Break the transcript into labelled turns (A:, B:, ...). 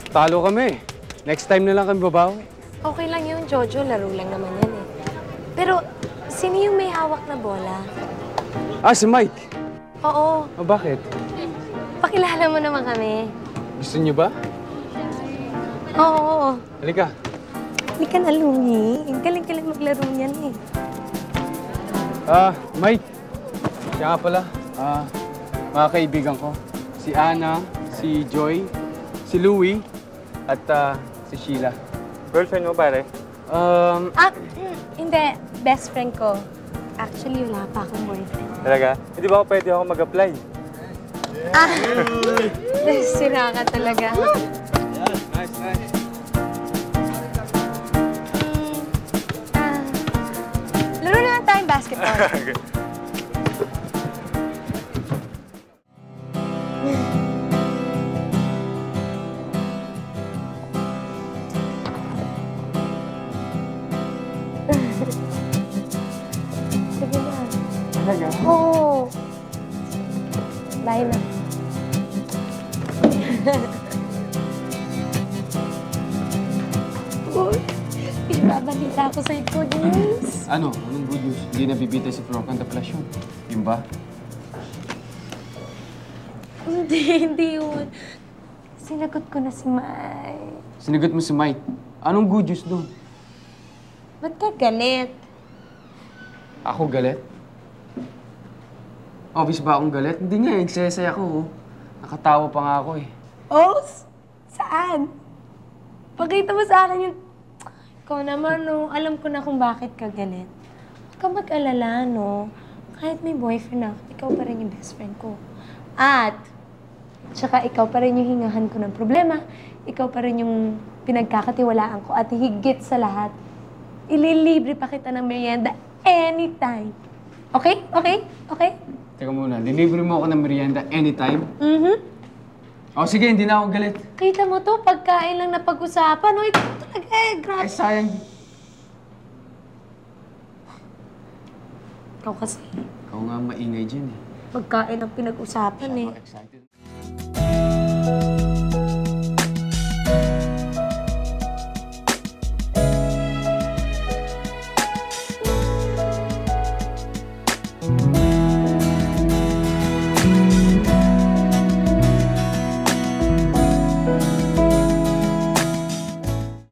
A: Talo kami. Next time na lang kami babawi.
B: Okay lang yun, Jojo. Laro lang naman yan eh. Pero, sino yung may hawak na bola?
A: Ah, si Mike.
B: Oo.
A: O bakit?
B: Pakilala mo naman kami.
A: Gusto niyo ba?
B: Oo.
A: Halika.
B: Hindi ka na, Lumi. Galing-galing maglaro niyan eh.
A: Mike. Siya nga pala. Mga kaibigan ko. Si Ana, si Joy, si Louie, at si Sheila.
C: Girlfriend mo, pare?
B: Hindi. Best friend ko. Actually, wala pa akong boyfriend.
C: Talaga? Hindi ba pwede ako mag-apply?
B: Sira ka talaga.
A: Nice.
B: Laro naman tayong basketball.
C: Okay.
B: Sige na.
A: Talaga?
B: Oo. Bye na. Uy, ibabalita ako sa'yo, good news.
A: Ano? Anong good news? Hindi nabibita si Flor Cantaplasyon. Yun ba?
B: Hindi yun. Sinagot ko na si Mike.
A: Sinagot mo si Mike. Anong good news doon?
B: Ba't ka galit?
A: Ako galit? Obvious ba akong galit? Hindi nga, nagsasay ako. Oh. Nakatawa pa nga ako eh.
B: Oh? Saan? Pakita mo sa akin yung... Ikaw naman, no? Alam ko na kung bakit ka galit. Huwag ka mag-alala, no? Kahit may boyfriend ako, ikaw pa rin yung best friend ko. At, tsaka ikaw pa rin yung hingahan ko ng problema. Ikaw pa rin yung pinagkakatiwalaan ko. At higit sa lahat, ililibre pa kita ng merienda anytime. Okay? Okay? Okay?
A: Teka muna, delivery mo ako ng merienda anytime? O sige, hindi na ako galit.
B: Kita mo to, pagkain lang na pag-usapan. O, ito talaga eh, grabe.
A: Ay, sayang.
B: Ikaw kasi,
A: Ikaw nga maingay dyan eh.
B: pagkain ang pinag-usapan eh.
A: Excited.